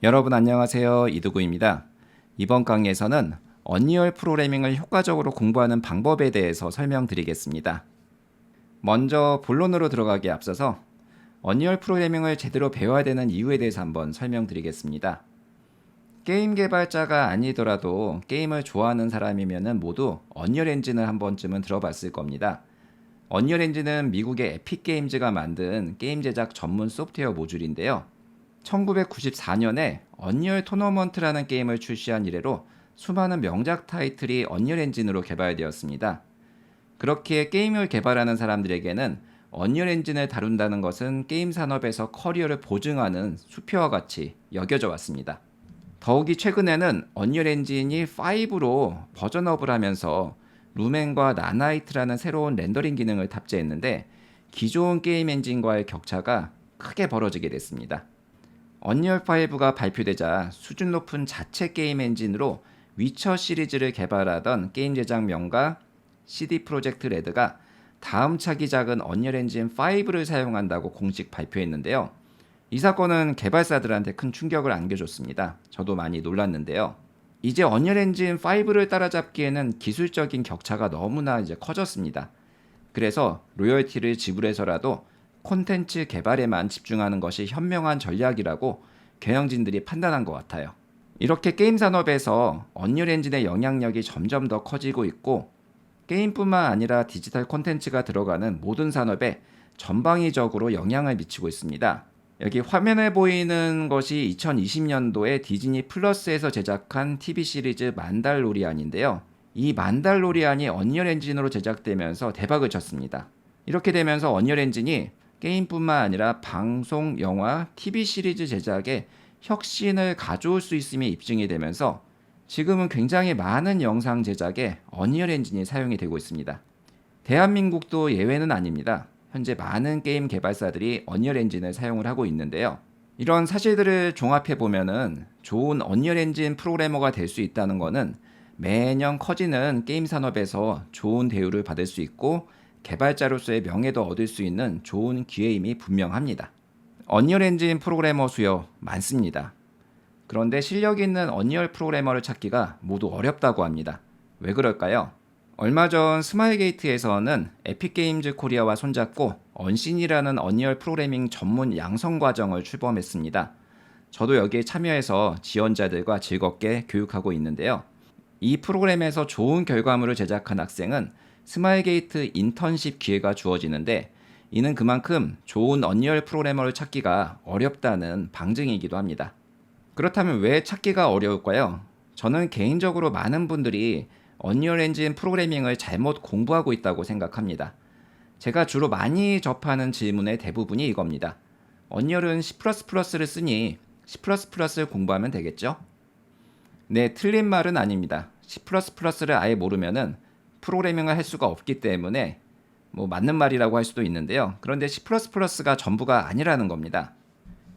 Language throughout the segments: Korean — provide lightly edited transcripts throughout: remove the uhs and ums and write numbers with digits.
여러분 안녕하세요. 이두구입니다. 이번 강의에서는 언리얼 프로그래밍을 효과적으로 공부하는 방법에 대해서 설명드리겠습니다. 먼저 본론으로 들어가기에 앞서서 언리얼 프로그래밍을 제대로 배워야 되는 이유에 대해서 한번 설명드리겠습니다. 게임 개발자가 아니더라도 게임을 좋아하는 사람이면 모두 언리얼 엔진을 한 번쯤은 들어봤을 겁니다. 언리얼 엔진은 미국의 에픽게임즈가 만든 게임 제작 전문 소프트웨어 모듈인데요. 1994년에 언리얼 토너먼트라는 게임을 출시한 이래로 수많은 명작 타이틀이 언리얼 엔진으로 개발되었습니다. 그렇기에 게임을 개발하는 사람들에게는 언리얼 엔진을 다룬다는 것은 게임 산업에서 커리어를 보증하는 수표와 같이 여겨져 왔습니다. 더욱이 최근에는 언리얼 엔진이 5로 버전업을 하면서 루멘과 나나이트라는 새로운 렌더링 기능을 탑재했는데 기존 게임 엔진과의 격차가 크게 벌어지게 됐습니다. 언리얼 5가 발표되자 수준 높은 자체 게임 엔진으로 위쳐 시리즈를 개발하던 게임 제작 명가 CD 프로젝트 레드가 다음 차기작은 언리얼 엔진 5를 사용한다고 공식 발표했는데요. 이 사건은 개발사들한테 큰 충격을 안겨줬습니다. 저도 많이 놀랐는데요. 이제 언리얼 엔진 5를 따라잡기에는 기술적인 격차가 너무나 커졌습니다. 그래서 로열티를 지불해서라도 콘텐츠 개발에만 집중하는 것이 현명한 전략이라고 경영진들이 판단한 것 같아요. 이렇게 게임 산업에서 언리얼 엔진의 영향력이 점점 더 커지고 있고 게임뿐만 아니라 디지털 콘텐츠가 들어가는 모든 산업에 전방위적으로 영향을 미치고 있습니다. 여기 화면에 보이는 것이 2020년도에 디즈니 플러스에서 제작한 TV 시리즈 만달로리안인데요. 이 만달로리안이 언리얼 엔진으로 제작되면서 대박을 쳤습니다. 이렇게 되면서 언리얼 엔진이 게임뿐만 아니라 방송, 영화, TV 시리즈 제작에 혁신을 가져올 수 있음이 입증이 되면서 지금은 굉장히 많은 영상 제작에 언리얼 엔진이 사용이 되고 있습니다. 대한민국도 예외는 아닙니다. 현재 많은 게임 개발사들이 언리얼 엔진을 사용을 하고 있는데요. 이런 사실들을 종합해 보면은 좋은 언리얼 엔진 프로그래머가 될 수 있다는 것은 매년 커지는 게임 산업에서 좋은 대우를 받을 수 있고 개발자로서의 명예도 얻을 수 있는 좋은 기회임이 분명합니다. 언리얼 엔진 프로그래머 수요 많습니다. 그런데 실력 있는 언리얼 프로그래머를 찾기가 모두 어렵다고 합니다. 왜 그럴까요? 얼마 전 스마일게이트에서는 에픽게임즈 코리아와 손잡고 언신이라는 언리얼 프로그래밍 전문 양성 과정을 출범했습니다. 저도 여기에 참여해서 지원자들과 즐겁게 교육하고 있는데요. 이 프로그램에서 좋은 결과물을 제작한 학생은 스마일게이트 인턴십 기회가 주어지는데 이는 그만큼 좋은 언리얼 프로그래머를 찾기가 어렵다는 방증이기도 합니다. 그렇다면 왜 찾기가 어려울까요? 저는 개인적으로 많은 분들이 언리얼 엔진 프로그래밍을 잘못 공부하고 있다고 생각합니다. 제가 주로 많이 접하는 질문의 대부분이 이겁니다. 언리얼은 C++를 쓰니 C++를 공부하면 되겠죠? 네, 틀린 말은 아닙니다. C++를 아예 모르면은 프로그래밍을 할 수가 없기 때문에 맞는 말이라고 할 수도 있는데요. 그런데 C++가 전부가 아니라는 겁니다.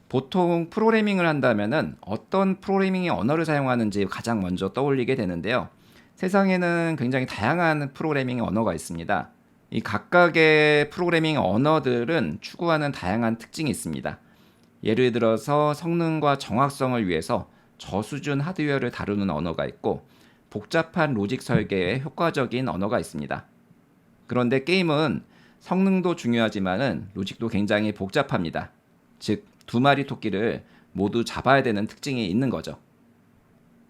보통 프로그래밍을 한다면은 어떤 프로그래밍의 언어를 사용하는지 가장 먼저 떠올리게 되는데요. 세상에는 굉장히 다양한 프로그래밍 언어가 있습니다. 이 각각의 프로그래밍 언어들은 추구하는 다양한 특징이 있습니다. 예를 들어서 성능과 정확성을 위해서 저수준 하드웨어를 다루는 언어가 있고 복잡한 로직 설계에 효과적인 언어가 있습니다. 그런데 게임은 성능도 중요하지만은 로직도 굉장히 복잡합니다. 즉, 두 마리 토끼를 모두 잡아야 되는 특징이 있는 거죠.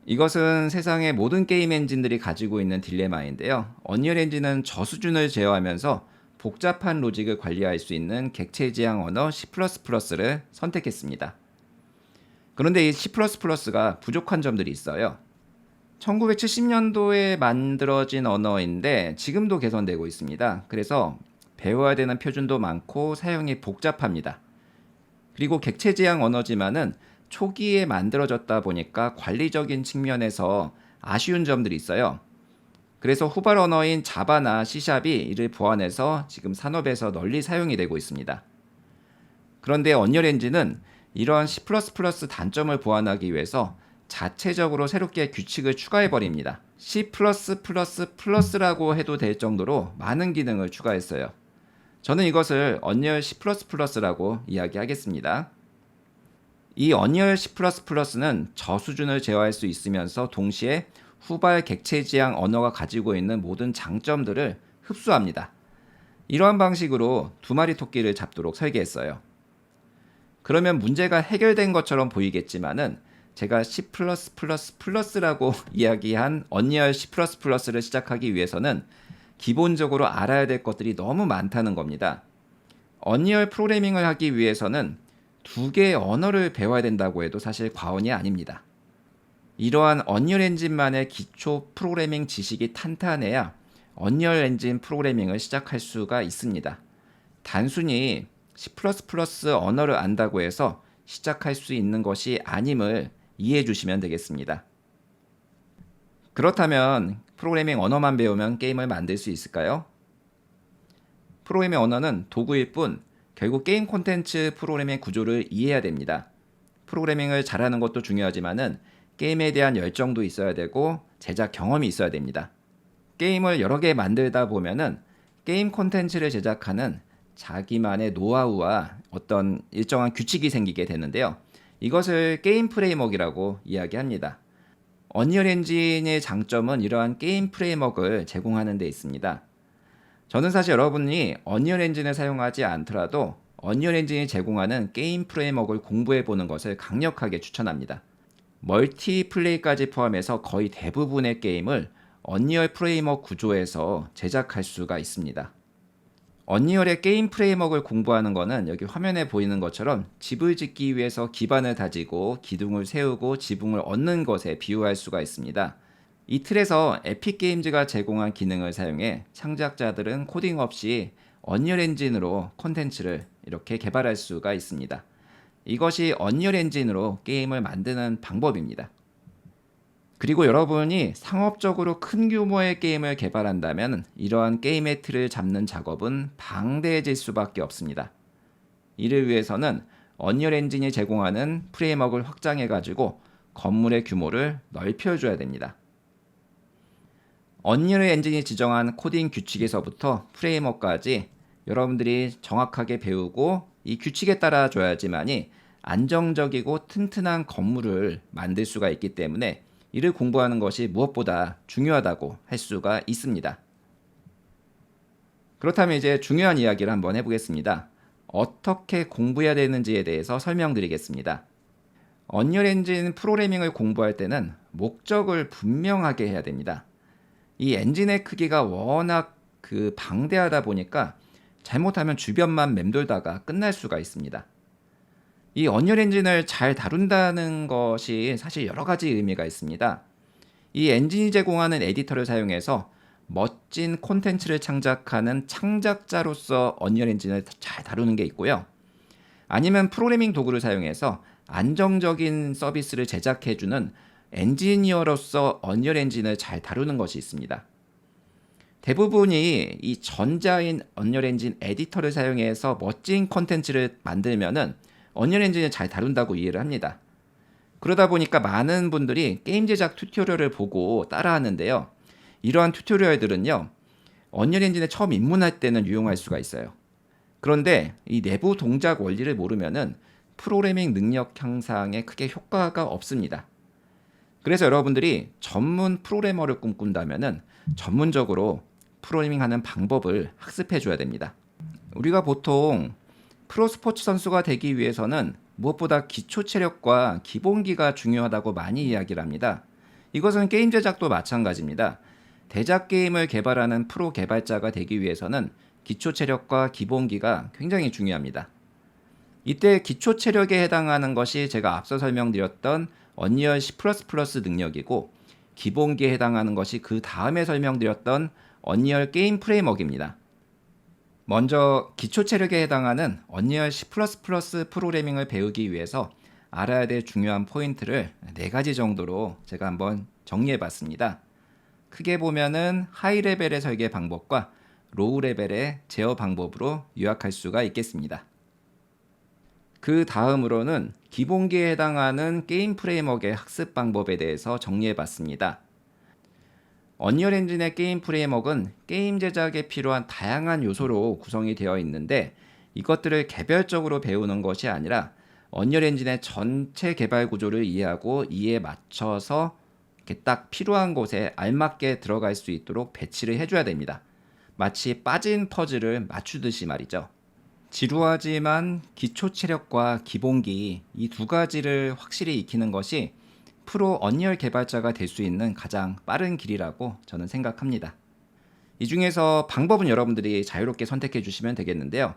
이것은 세상의 모든 게임 엔진들이 가지고 있는 딜레마인데요. 언리얼 엔진은 저수준을 제어하면서 복잡한 로직을 관리할 수 있는 객체 지향 언어 C++를 선택했습니다. 그런데 이 C++가 부족한 점들이 있어요. 1970년도에 만들어진 언어인데 지금도 개선되고 있습니다. 그래서 배워야 되는 표준도 많고 사용이 복잡합니다. 그리고 객체 지향 언어지만은 초기에 만들어졌다 보니까 관리적인 측면에서 아쉬운 점들이 있어요. 그래서 후발 언어인 자바나 C샵이 이를 보완해서 지금 산업에서 널리 사용이 되고 있습니다. 그런데 언리얼 엔진은 이런 C++ 단점을 보완하기 위해서 자체적으로 새롭게 규칙을 추가해버립니다. C++라고 해도 될 정도로 많은 기능을 추가했어요. 저는 이것을 언리얼 C++라고 이야기하겠습니다. 이 언리얼 C++는 저수준을 제어할 수 있으면서 동시에 후발 객체 지향 언어가 가지고 있는 모든 장점들을 흡수합니다. 이러한 방식으로 두 마리 토끼를 잡도록 설계했어요. 그러면 문제가 해결된 것처럼 보이겠지만은 제가 C++라고 이야기한 언리얼 C++를 시작하기 위해서는 기본적으로 알아야 될 것들이 너무 많다는 겁니다. 언리얼 프로그래밍을 하기 위해서는 두 개의 언어를 배워야 된다고 해도 사실 과언이 아닙니다. 이러한 언리얼 엔진만의 기초 프로그래밍 지식이 탄탄해야 언리얼 엔진 프로그래밍을 시작할 수가 있습니다. 단순히 C++ 언어를 안다고 해서 시작할 수 있는 것이 아님을 이해해 주시면 되겠습니다. 그렇다면 프로그래밍 언어만 배우면 게임을 만들 수 있을까요? 프로그래밍 언어는 도구일 뿐 결국 게임 콘텐츠 프로그래밍 구조를 이해해야 됩니다. 프로그래밍을 잘하는 것도 중요하지만은 게임에 대한 열정도 있어야 되고 제작 경험이 있어야 됩니다. 게임을 여러 개 만들다 보면은 게임 콘텐츠를 제작하는 자기만의 노하우와 어떤 일정한 규칙이 생기게 되는데요. 이것을 게임 프레임워크라고 이야기합니다. 언리얼 엔진의 장점은 이러한 게임 프레임워크를 제공하는 데 있습니다. 저는 사실 여러분이 언리얼 엔진을 사용하지 않더라도 언리얼 엔진이 제공하는 게임 프레임워크를 공부해 보는 것을 강력하게 추천합니다. 멀티플레이까지 포함해서 거의 대부분의 게임을 언리얼 프레임워크 구조에서 제작할 수가 있습니다. 언리얼의 게임 프레임워크를 공부하는 것은 여기 화면에 보이는 것처럼 집을 짓기 위해서 기반을 다지고 기둥을 세우고 지붕을 얻는 것에 비유할 수가 있습니다. 이 틀에서 에픽게임즈가 제공한 기능을 사용해 창작자들은 코딩 없이 언리얼 엔진으로 콘텐츠를 이렇게 개발할 수가 있습니다. 이것이 언리얼 엔진으로 게임을 만드는 방법입니다. 그리고 여러분이 상업적으로 큰 규모의 게임을 개발한다면 이러한 게임의 틀을 잡는 작업은 방대해질 수밖에 없습니다. 이를 위해서는 언리얼 엔진이 제공하는 프레임워크를 확장해가지고 건물의 규모를 넓혀줘야 됩니다. 언리얼 엔진이 지정한 코딩 규칙에서부터 프레임워크까지 여러분들이 정확하게 배우고 이 규칙에 따라 줘야지만이 안정적이고 튼튼한 건물을 만들 수가 있기 때문에 이를 공부하는 것이 무엇보다 중요하다고 할 수가 있습니다. 그렇다면 이제 중요한 이야기를 한번 해보겠습니다. 어떻게 공부해야 되는지에 대해서 설명드리겠습니다. 언리얼 엔진 프로그래밍을 공부할 때는 목적을 분명하게 해야 됩니다. 이 엔진의 크기가 워낙 방대하다 보니까 잘못하면 주변만 맴돌다가 끝날 수가 있습니다. 이 언리얼 엔진을 잘 다룬다는 것이 사실 여러 가지 의미가 있습니다. 이 엔진이 제공하는 에디터를 사용해서 멋진 콘텐츠를 창작하는 창작자로서 언리얼 엔진을 잘 다루는 게 있고요. 아니면 프로그래밍 도구를 사용해서 안정적인 서비스를 제작해주는 엔지니어로서 언리얼 엔진을 잘 다루는 것이 있습니다. 대부분이 이 전자인 언리얼 엔진 에디터를 사용해서 멋진 콘텐츠를 만들면은 언리얼 엔진을 잘 다룬다고 이해를 합니다. 그러다 보니까 많은 분들이 게임 제작 튜토리얼을 보고 따라하는데요. 이러한 튜토리얼들은요, 언리얼 엔진에 처음 입문할 때는 유용할 수가 있어요. 그런데 이 내부 동작 원리를 모르면은 프로그래밍 능력 향상에 크게 효과가 없습니다. 그래서 여러분들이 전문 프로그래머를 꿈꾼다면은 전문적으로 프로그래밍하는 방법을 학습해 줘야 됩니다. 우리가 보통 프로스포츠 선수가 되기 위해서는 무엇보다 기초 체력과 기본기가 중요하다고 많이 이야기를 합니다. 이것은 게임 제작도 마찬가지입니다. 대작 게임을 개발하는 프로 개발자가 되기 위해서는 기초 체력과 기본기가 굉장히 중요합니다. 이때 기초 체력에 해당하는 것이 제가 앞서 설명드렸던 언리얼 C++ 능력이고, 기본기에 해당하는 것이 그 다음에 설명드렸던 언리얼 게임 프레임워크입니다. 먼저 기초 체력에 해당하는 언리얼 C++ 프로그래밍을 배우기 위해서 알아야 될 중요한 포인트를 4가지 정도로 제가 한번 정리해 봤습니다. 크게 보면은 하이 레벨의 설계 방법과 로우 레벨의 제어 방법으로 요약할 수가 있겠습니다. 그 다음으로는 기본기에 해당하는 게임 프레임워크의 학습 방법에 대해서 정리해 봤습니다. 언리얼 엔진의 게임 프레임워크는 게임 제작에 필요한 다양한 요소로 구성이 되어 있는데, 이것들을 개별적으로 배우는 것이 아니라 언리얼 엔진의 전체 개발 구조를 이해하고 이에 맞춰서 이렇게 딱 필요한 곳에 알맞게 들어갈 수 있도록 배치를 해줘야 됩니다. 마치 빠진 퍼즐을 맞추듯이 말이죠. 지루하지만 기초 체력과 기본기 이 두 가지를 확실히 익히는 것이 프로 언리얼 개발자가 될 수 있는 가장 빠른 길이라고 저는 생각합니다. 이 중에서 방법은 여러분들이 자유롭게 선택해 주시면 되겠는데요.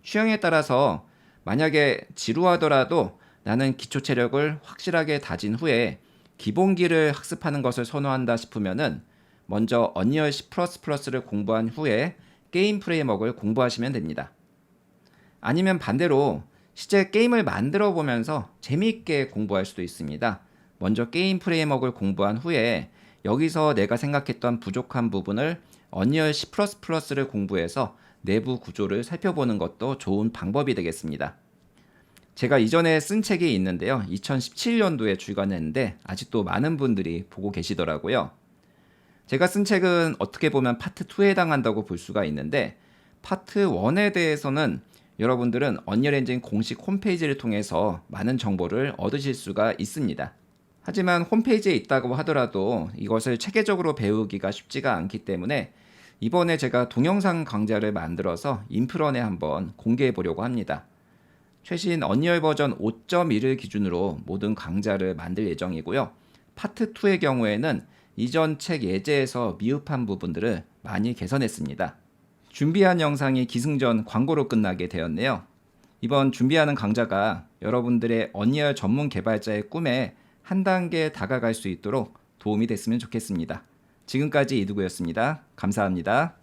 취향에 따라서 만약에 지루하더라도 나는 기초 체력을 확실하게 다진 후에 기본기를 학습하는 것을 선호한다 싶으면은 먼저 언리얼 C++를 공부한 후에 게임 프레임워크를 공부하시면 됩니다. 아니면 반대로 실제 게임을 만들어 보면서 재미있게 공부할 수도 있습니다. 먼저 게임 프레임워크를 공부한 후에 여기서 내가 생각했던 부족한 부분을 언리얼 C++를 공부해서 내부 구조를 살펴보는 것도 좋은 방법이 되겠습니다. 제가 이전에 쓴 책이 있는데요. 2017년도에 출간했는데 아직도 많은 분들이 보고 계시더라고요. 제가 쓴 책은 어떻게 보면 파트 2에 해당한다고 볼 수가 있는데 파트 1에 대해서는 여러분들은 언리얼 엔진 공식 홈페이지를 통해서 많은 정보를 얻으실 수가 있습니다. 하지만 홈페이지에 있다고 하더라도 이것을 체계적으로 배우기가 쉽지가 않기 때문에 이번에 제가 동영상 강좌를 만들어서 인프런에 한번 공개해 보려고 합니다. 최신 언리얼 버전 5.1을 기준으로 모든 강좌를 만들 예정이고요. 파트 2의 경우에는 이전 책 예제에서 미흡한 부분들을 많이 개선했습니다. 준비한 영상이 기승전 광고로 끝나게 되었네요. 이번 준비하는 강좌가 여러분들의 언리얼 전문 개발자의 꿈에 한 단계 다가갈 수 있도록 도움이 됐으면 좋겠습니다. 지금까지 이두구였습니다. 감사합니다.